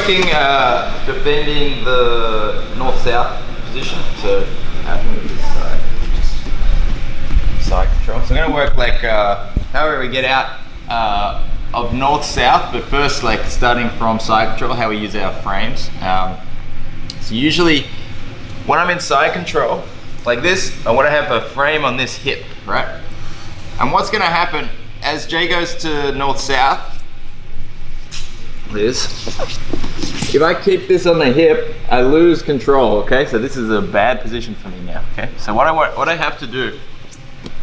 working, defending the north-south position. So, this side, just side control. So I'm going to work like however we get out of north-south, but first like starting from side control, how we use our frames. So usually when I'm in side control, like this, I want to have a frame on this hip, right? And what's going to happen as Jay goes to north-south, if I keep this on the hip, I lose control, okay? So this is a bad position for me now, okay? So what I have to do,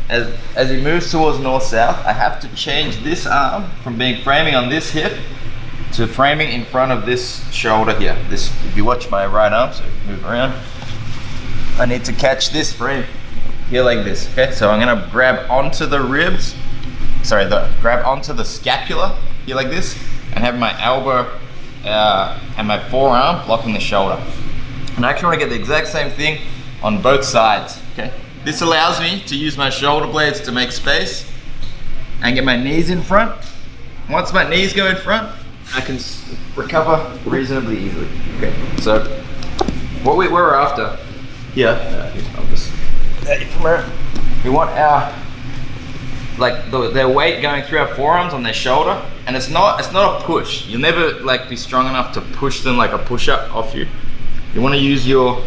as he moves towards north-south, I have to change this arm from being framing on this hip to framing in front of this shoulder here. This, if you watch my right arm, so move around, I need to catch this frame here like this, okay? So I'm gonna grab onto the ribs, grab onto the scapula here like this, and have my elbow and my forearm blocking the shoulder. And I actually want to get the exact same thing on both sides, okay? This allows me to use my shoulder blades to make space and get my knees in front. Once my knees go in front, I can recover reasonably easily, okay? So what we're after here, I'll just we want our their weight going through our forearms on their shoulder, and it's not a push. You'll never like be strong enough to push them like a push-up off you. You want to use your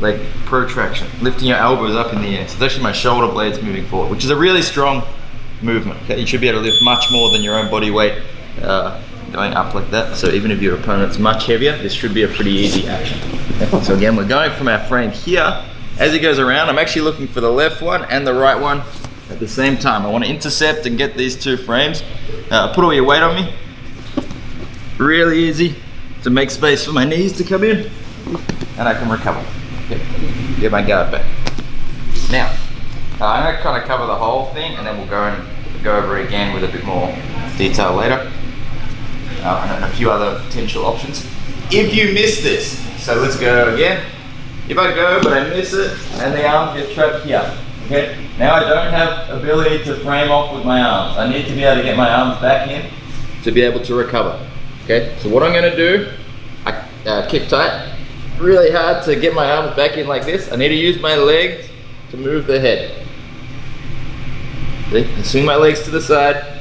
like protraction, lifting your elbows up in the air. So it's actually my shoulder blades moving forward, which is a really strong movement. Okay, you should be able to lift much more than your own body weight going up like that. So even if your opponent's much heavier, this should be a pretty easy action. Okay. So again, we're going from our frame here. As it goes around, I'm actually looking for the left one and the right one at the same time. I want to intercept and get these two frames. Put all your weight on me. Really easy to make space for my knees to come in, and I can recover. Okay. Get my guard back. Now, I'm going to kind of cover the whole thing, and then we'll go over it again with a bit more detail later. And a few other potential options. If you miss this, so let's go again. If I go but I miss it and the arms get trapped here, okay? Now I don't have ability to frame off with my arms. I need to be able to get my arms back in to be able to recover, okay? So what I'm gonna do, I kick tight, really hard to get my arms back in like this. I need to use my legs to move the head. See? I swing my legs to the side,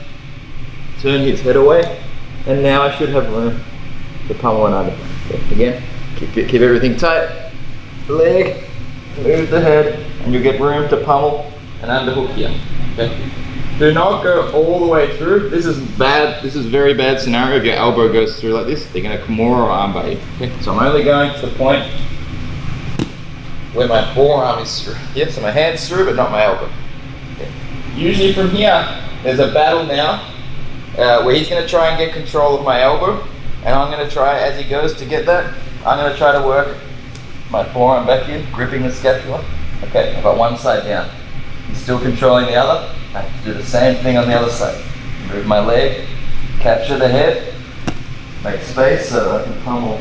turn his head away, and now I should have room to pummel and under. Okay, again, keep everything tight. Leg, move the head, and you get room to pummel and underhook here. Okay. Do not go all the way through. This is bad. This is very bad scenario. If your elbow goes through like this, they're going to Kimura or armbar you. Okay. So I'm only going to the point where my forearm is through. Yeah, so my hand's through, but not my elbow. Okay. Usually from here, there's a battle now where he's going to try and get control of my elbow, and I'm going to try, as he goes to get that, I'm going to try to work my forearm back in, gripping the scapula. Okay, I've got one side down. He's still controlling the other. I have to do the same thing on the other side. Move my leg, capture the head, make space so that I can pummel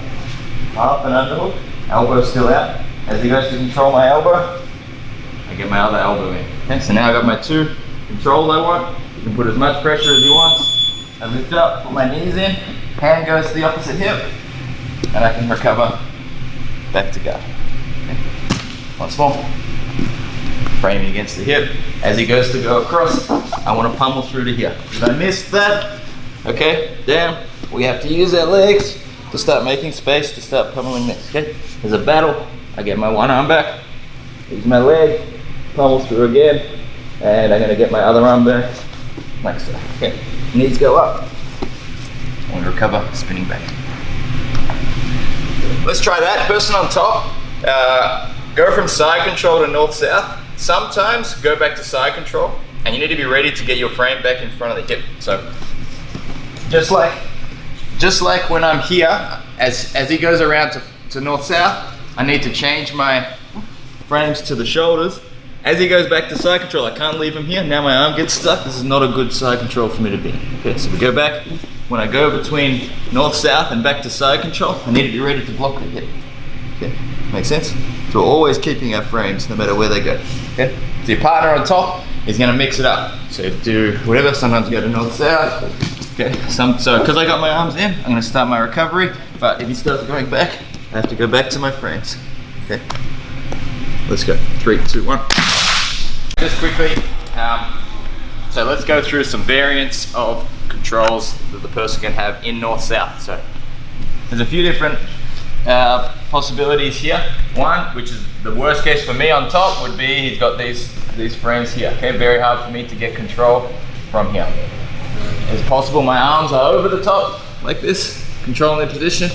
up and underhook. Elbow still out. As he goes to control my elbow, I get my other elbow in. Okay, so now I've got my two controls I want. You can put as much pressure as you want. I lift up, put my knees in, hand goes to the opposite hip, and I can recover back to guard. Okay. Once more. Framing against the hip. As he goes to go across, I want to pummel through to here. If I missed that, okay, damn, we have to use our legs to start making space to start pummeling this. Okay, there's a battle. I get my one arm back, use my leg, pummel through again, and I'm going to get my other arm back like so. Okay, knees go up, and recover, spinning back. Let's try that. Person on top, go from side control to north-south. Sometimes go back to side control, and you need to be ready to get your frame back in front of the hip. So just like when I'm here, as he goes around to north-south, I need to change my frames to the shoulders. As he goes back to side control, I can't leave him here. Now my arm gets stuck. This is not a good side control for me to be. Okay, so we go back. When I go between north-south and back to side control, I need to be ready to block the hip. Okay, make sense? So we're always keeping our frames no matter where they go. Okay, so your partner on top is going to mix it up. So do whatever. Sometimes you go to north-south. Okay, so because I got my arms in, I'm going to start my recovery. But if he starts going back, I have to go back to my frames. Okay, let's go. 3, 2, 1. Just quickly, so let's go through some variants of controls that the person can have in north-south. So there's a few different possibilities here. One, which is the worst case for me on top, would be he's got these frames here. Okay, very hard for me to get control from here. It's possible my arms are over the top like this, controlling the position,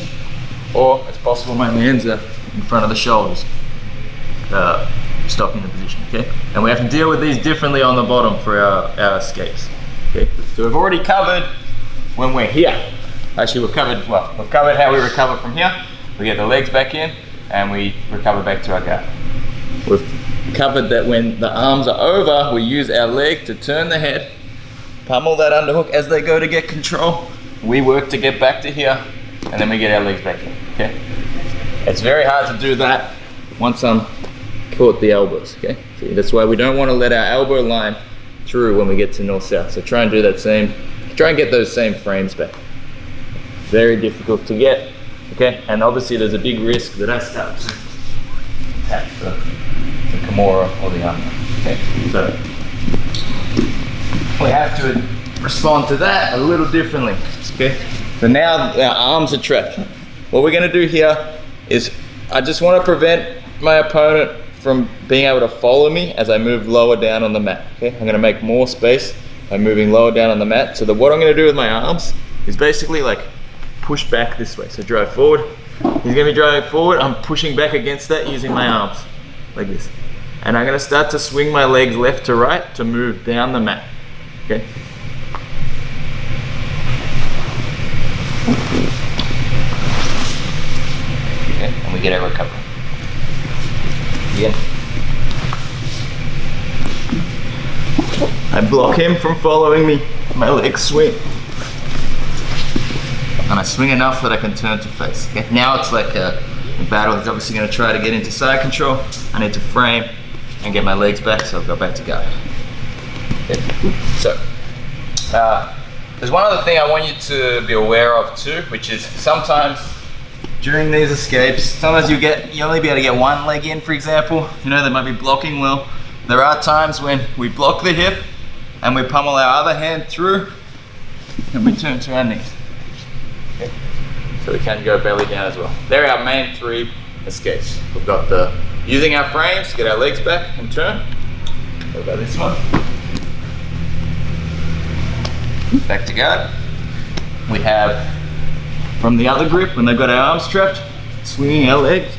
or it's possible my hands are in front of the shoulders, stopping the position. Okay, and we have to deal with these differently on the bottom for our escapes. Okay, so we've already covered when we're here. Actually, we've covered how we recover from here. We get the legs back in and we recover back to our guard. We've covered that when the arms are over, we use our leg to turn the head, pummel that underhook as they go to get control. We work to get back to here, and then we get our legs back in, okay? It's very hard to do that once I'm caught the elbows, okay? So that's why we don't want to let our elbow line through when we get to north-south. So try and do that try and get those same frames back. Very difficult to get, okay? And obviously there's a big risk that I start to tap the Kimura or the arm, okay? So we have to respond to that a little differently, okay? So now our arms are trapped. What we're gonna do here is I just wanna prevent my opponent from being able to follow me as I move lower down on the mat, okay? I'm gonna make more space by moving lower down on the mat. So what I'm gonna do with my arms is basically like push back this way. So drive forward. He's gonna be driving forward. I'm pushing back against that using my arms, like this. And I'm gonna start to swing my legs left to right to move down the mat, okay? Okay, and we get our recovery. Again. I block him from following me. My legs swing. And I swing enough that I can turn to face. Okay? Now it's like a battle. He's obviously going to try to get into side control. I need to frame and get my legs back, so I'll go back to guard. Okay. So, there's one other thing I want you to be aware of too, which is sometimes during these escapes, sometimes you only be able to get one leg in, for example. You know, they might be blocking well. There are times when we block the hip and we pummel our other hand through and we turn to our knees. Okay. So we can go belly down as well. They're our main 3 escapes. We've got the using our frames, get our legs back and turn. What about this one? Back to guard. We have from the other grip when they've got our arms trapped, swinging our legs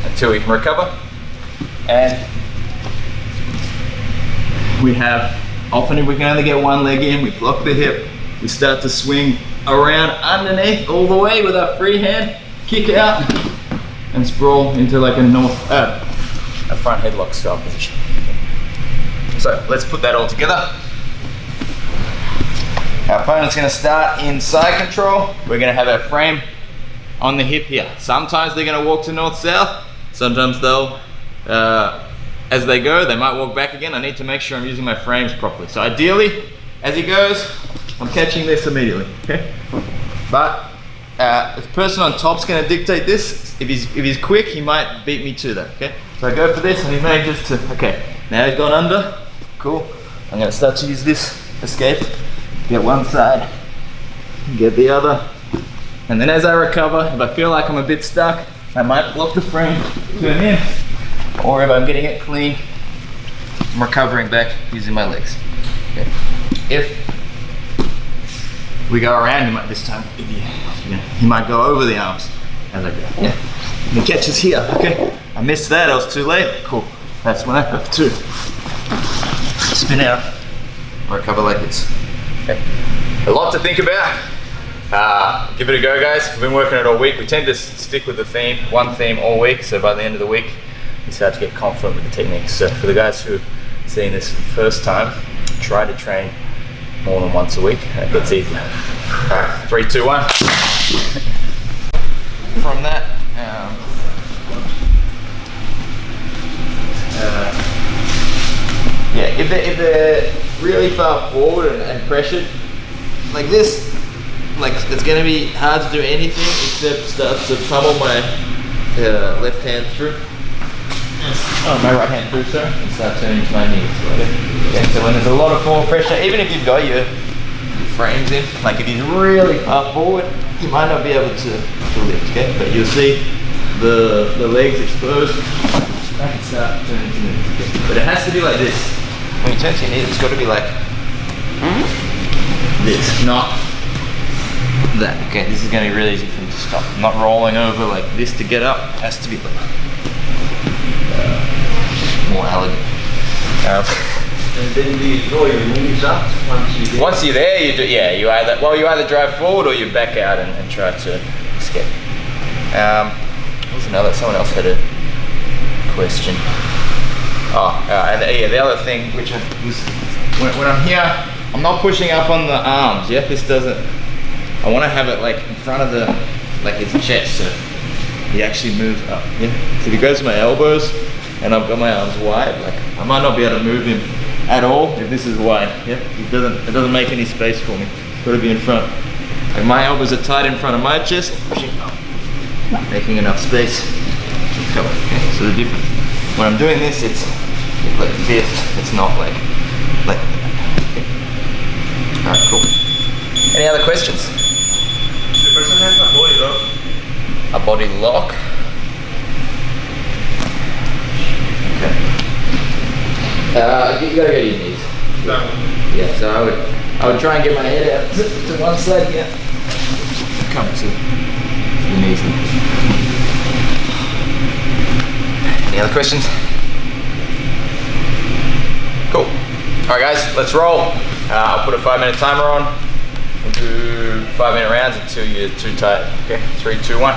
until we can recover. And we have, often if we can only get one leg in, we block the hip, we start to swing around underneath all the way with our free hand, kick out and sprawl into like a front headlock style position. So let's put that all together. Our opponent's going to start in side control. We're going to have our frame on the hip here. Sometimes they're going to walk to north-south. Sometimes they'll, as they go, they might walk back again. I need to make sure I'm using my frames properly. So ideally, as he goes, I'm catching this immediately, okay? But the person on top's going to dictate this. If he's quick, he might beat me to that, okay? So I go for this and he may just, okay. Now he's gone under, cool. I'm going to start to use this escape. Get one side, get the other, and then as I recover, if I feel like I'm a bit stuck, I might block the frame, turn in, or if I'm getting it clean, I'm recovering back using my legs. Okay. If we go around, he might this time, he might go over the arms as I go. Yeah. And he catches here, okay? I missed that, I was too late. Cool. That's when I have to spin out, recover like this. Okay. A lot to think about. Give it a go, guys. We've been working it all week. We tend to stick with the theme, one theme all week, so by the end of the week, you start to get confident with the techniques. So for the guys who are seeing this for the first time, try to train more than once a week. It gets easier. All right, 3, 2, 1. From that, yeah, if they're really far forward and pressured, like this, like it's gonna be hard to do anything except start to pummel my left hand through. Oh, my right hand through, sir. And start turning to my knees. Okay, so when there's a lot of forward pressure, even if you've got your frames in, like if he's really far forward, you might not be able to lift, okay? But you'll see the legs exposed. I can start turning to knees, okay? But it has to be like this. When you turn to your knees, it's got to be like this, not that. Okay, this is going to be really easy for me to stop. I'm not rolling over like this to get up. It has to be like more elegant. And then do you throw your knees up once you're there, you do, yeah, you either drive forward or you back out and try to escape. What was another, someone else had a question. And yeah, the other thing which was, when I'm here, I'm not pushing up on the arms, yeah? This doesn't, I want to have it like in front of the, like his chest, so he actually moves up, yeah? So if he goes to my elbows and I've got my arms wide, like I might not be able to move him at all if this is wide, yeah? It doesn't make any space for me. It's got to be in front. Like my elbows are tight in front of my chest, pushing up, making enough space to cover, okay? So the difference, when I'm doing this, it's like this, it's not like that. Okay. Alright, cool. Any other questions? The person has a body lock. A body lock? Okay. You gotta go to your knees. Yeah, so I would try and get my head out to one side here. Come to your knees. Any other questions? Cool. Alright guys, let's roll. I'll put a 5-minute timer on. We'll do 5-minute rounds until you're too tight. Okay, 3, 2, 1.